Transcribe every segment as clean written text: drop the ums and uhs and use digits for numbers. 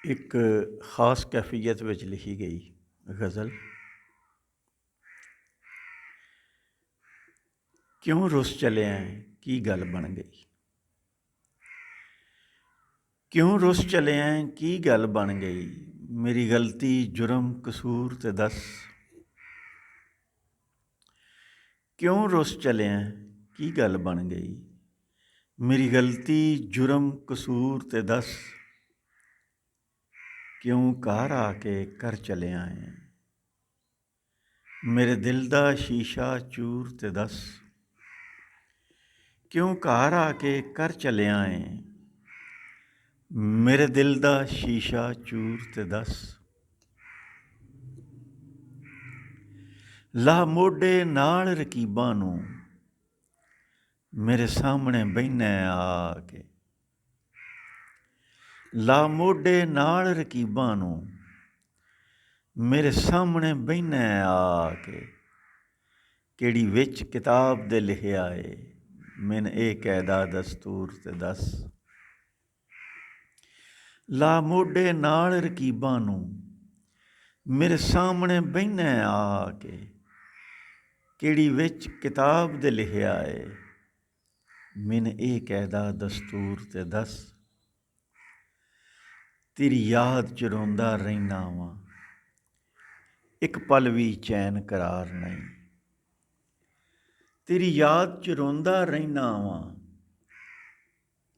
ਇੱਕ ਖ਼ਾਸ ਕੈਫੀਅਤ ਵਿੱਚ ਲਿਖੀ ਗਈ ਗਜ਼ਲ। ਕਿਉਂ ਰੁੱਸ ਚਲਿਆ ਕੀ ਗੱਲ ਬਣ ਗਈ। ਕਿਉਂ ਰੁੱਸ ਚਲਿਆ ਕੀ ਗੱਲ ਬਣ ਗਈ। ਮੇਰੀ ਗਲਤੀ ਜੁਰਮ ਕਸੂਰ ਤੇ ਦੱਸ। ਕਿਉਂ ਰੁੱਸ ਚਲਿਆ ਕੀ ਗੱਲ ਬਣ ਗਈ। ਮੇਰੀ ਗਲਤੀ ਜੁਰਮ ਕਸੂਰ ਤੇ ਦੱਸ। ਕਿਉਂ ਘਰ ਆ ਕੇ ਕਰ ਚਲਿਆ ਏ ਮੇਰੇ ਦਿਲ ਦਾ ਸ਼ੀਸ਼ਾ ਚੂਰ ਤੇ ਦੱਸ। ਕਿਉਂ ਘਰ ਆ ਕੇ ਕਰ ਚਲਿਆ ਏ ਮੇਰੇ ਦਿਲ ਦਾ ਸ਼ੀਸ਼ਾ ਚੂਰ ਤੇ ਦੱਸ। ਲਾ ਮੋਢੇ ਨਾਲ ਰਕੀਬਾਂ ਨੂੰ ਮੇਰੇ ਸਾਹਮਣੇ ਬਹਿਨਾ ਆ ਕੇ। ਲਾ ਮੋਢੇ ਨਾਲ ਰਕੀਬਾਂ ਨੂੰ ਮੇਰੇ ਸਾਹਮਣੇ ਬਹਿਨਾ ਆ ਕੇ। ਕਿਹੜੀ ਵਿੱਚ ਕਿਤਾਬ ਦੇ ਲਿਖਿਆ ਏ ਮੈਨ ਇਹ ਕਾਇਦਾ ਦਸਤੂਰ ਤੇ ਦੱਸ। ਲਾ ਮੋਢੇ ਨਾਲ ਰਕੀਬਾਂ ਨੂੰ ਮੇਰੇ ਸਾਹਮਣੇ ਬਹਿਨਾ ਆ ਕੇ। ਕਿਹੜੀ ਵਿੱਚ ਕਿਤਾਬ ਦੇ ਲਿਖਿਆ ਏ ਮੈਨ ਇਹ ਕਾਇਦਾ ਦਸਤੂਰ ਤੇ ਦੱਸ। ਤੇਰੀ ਯਾਦ 'ਚ ਰੋਂਦਾ ਰਹਿਨਾ ਵਾਂ ਇੱਕ ਪਲ ਵੀ ਚੈਨ ਕਰਾਰ ਨਹੀਂ। ਤੇਰੀ ਯਾਦ 'ਚ ਰੋਂਦਾ ਰਹਿਨਾ ਵਾਂ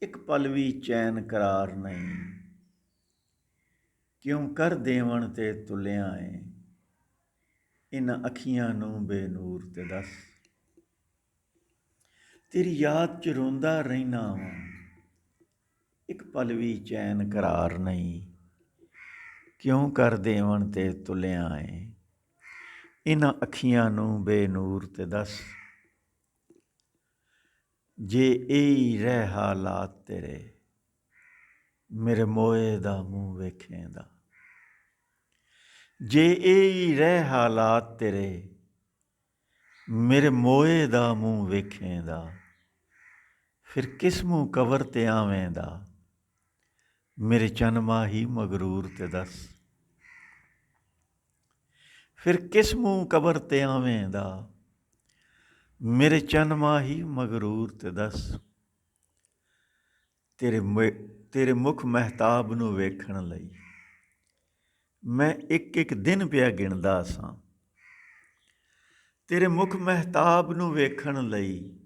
ਇੱਕ ਪਲ ਵੀ ਚੈਨ ਕਰਾਰ ਨਹੀਂ। ਕਿਉਂ ਕਰ ਦੇਵਣ ਤੇ ਤੁਲਿਆ ਏ ਇਨ੍ਹਾਂ ਅੱਖੀਆਂ ਨੂੰ ਬੇਨੂਰ ਤੇ ਦੱਸ। ਤੇਰੀ ਯਾਦ 'ਚ ਰੋਂਦਾ ਰਹਿਨਾ ਵਾਂ ਇੱਕ ਪਲ ਵੀ ਚੈਨ ਕਰਾਰ ਨਹੀਂ। ਕਿਉਂ ਕਰ ਦੇਵਣ ਤੇ ਤੁਲਿਆ ਏ ਇਨ੍ਹਾਂ ਅੱਖੀਆਂ ਨੂੰ ਬੇਨੂਰ ਤੇ ਦੱਸ। ਜੇ ਇਹੀ ਰਹਿ ਹਾਲਾਤ ਤੇਰੇ ਮੇਰੇ ਮੋਏ ਦਾ ਮੂੰਹ ਵੇਖੇਂਦਾ। ਜੇ ਇਹੀ ਰਹਿ ਹਾਲਾਤ ਤੇਰੇ ਮੇਰੇ ਮੋਏ ਦਾ ਮੂੰਹ ਵੇਖੇਂਦਾ। ਫਿਰ ਕਿਸ ਮੂੰਹ ਕਬਰ ਤੇ ਆਵੇਂਦਾ ਮੇਰੇ ਚੰਨ ਮਾਹੀ ਮਗਰੂਰ ਤੇ ਦੱਸ। ਫਿਰ ਕਿਸ ਮੂੰਹ ਕਬਰ ਤੇ ਆਵੇਂਦਾ ਮੇਰੇ ਚੰਨ ਮਾਹੀ ਮਗਰੂਰ ਤੇ ਦੱਸ। ਤੇਰੇ ਮੁੱਖ ਮਹਿਤਾਬ ਨੂੰ ਵੇਖਣ ਲਈ ਮੈਂ ਇੱਕ ਇੱਕ ਦਿਨ ਪਿਆ ਗਿਣਦਾ ਸਾਂ। ਤੇਰੇ ਮੁੱਖ ਮਹਿਤਾਬ ਨੂੰ ਵੇਖਣ ਲਈ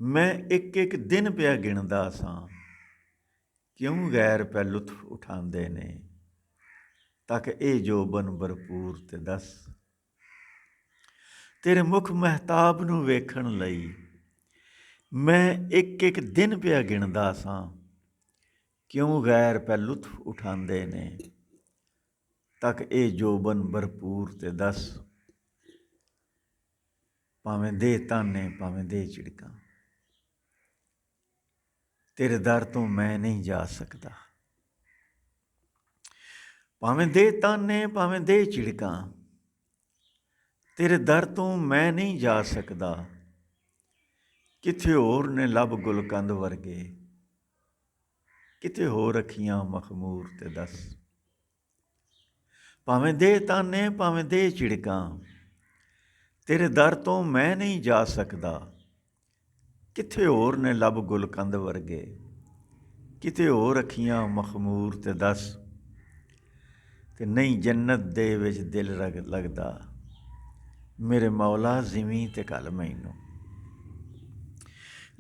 ਮੈਂ ਇੱਕ ਇੱਕ ਦਿਨ ਪਿਆ ਗਿਣਦਾ ਸਾਂ। ਕਿਉਂ ਗੈਰ ਪੈ ਲੁਤਫ ਉਠਾਉਂਦੇ ਨੇ ਤੱਕ ਇਹ ਜੋਬਨ ਭਰਪੂਰ ਤੇ ਦੱਸ। ਤੇਰੇ ਮੁੱਖ ਮਹਿਤਾਬ ਨੂੰ ਵੇਖਣ ਲਈ ਮੈਂ ਇੱਕ ਇੱਕ ਦਿਨ ਪਿਆ ਗਿਣਦਾ ਸਾਂ। ਕਿਉਂ ਗੈਰ ਪੈ ਲੁਤਫ ਉਠਾਉਂਦੇ ਨੇ ਤੱਕ ਇਹ ਜੋਬਨ ਭਰਪੂਰ ਤੇ ਦੱਸ। ਭਾਵੇਂ ਦੇ ਤਾਨੇ ਭਾਵੇਂ ਦੇ ਝਿੜਕਾਂ ਤੇਰੇ ਦਰ ਤੋਂ ਮੈਂ ਨਹੀਂ ਜਾ ਸਕਦਾ। ਭਾਵੇਂ ਦੇ ਤਾਨੇ ਭਾਵੇਂ ਦੇ ਝਿੜਕਾਂ ਤੇਰੇ ਦਰ ਤੋਂ ਮੈਂ ਨਹੀਂ ਜਾ ਸਕਦਾ। ਕਿਥੇ ਹੋਰ ਨੇ ਲੱਭ ਗੁਲਕੰਦ ਵਰਗੇ ਕਿਤੇ ਹੋਰ ਅੱਖੀਆਂ ਮਖਮੂਰ ਤੇ ਦੱਸ। ਭਾਵੇਂ ਦੇ ਤਾਨੇ ਭਾਵੇਂ ਦੇ ਝਿੜਕਾਂ ਤੇਰੇ ਦਰ ਤੋਂ ਮੈਂ ਨਹੀਂ ਜਾ ਸਕਦਾ। ਕਿਥੇ ਹੋਰ ਨੇ ਲੱਭ ਗੁਲਕੰਦ ਵਰਗੇ ਕਿਤੇ ਹੋਰ ਅੱਖੀਆਂ ਮਖਮੂਰ ਤੇ ਦੱਸ। ਤੇ ਨਹੀਂ ਜੰਨਤ ਦੇ ਵਿੱਚ ਦਿਲ ਲੱਗਦਾ ਮੇਰੇ ਮੌਲਾ ਜ਼ਿਮੀਂ ਤੇ ਘੱਲ ਮੈਨੂੰ।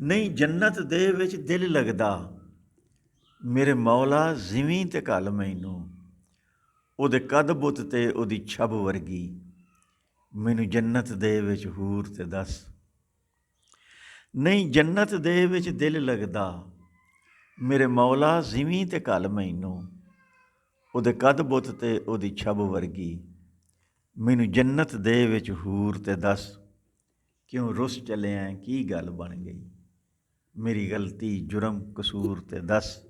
ਨਹੀਂ ਜੰਨਤ ਦੇ ਵਿੱਚ ਦਿਲ ਲੱਗਦਾ ਮੇਰੇ ਮੌਲਾ ਜ਼ਿਮੀਂ ਤੇ ਘੱਲ ਮੈਨੂੰ। ਉਹਦੇ ਕੱਦ ਬੁੱਤ ਤੇ ਉਹਦੀ ਛੱਬ ਵਰਗੀ ਮੈਨੂੰ ਜੰਨਤ ਦੇ ਵਿੱਚ ਹੂਰ ਤੇ ਦੱਸ। ਨਹੀਂ ਜੰਨਤ ਦੇ ਵਿੱਚ ਦਿਲ ਲੱਗਦਾ ਮੇਰੇ ਮੌਲਾ ਜ਼ਿਮੀਂ ਤੇ ਘੱਲ ਮੈਨੂੰ। ਉਹਦੇ ਕੱਦ ਬੁੱਤ ਤੇ ਉਹਦੀ ਛੱਬ ਵਰਗੀ ਮੈਨੂੰ ਜੰਨਤ ਦੇ ਵਿੱਚ ਹੂਰ ਤੇ ਦੱਸ। ਕਿਉਂ ਰੁੱਸ ਚਲਿਆ ਕੀ ਗੱਲ ਬਣ ਗਈ ਮੇਰੀ ਗਲਤੀ ਜੁਰਮ ਕਸੂਰ ਤੇ ਦੱਸ।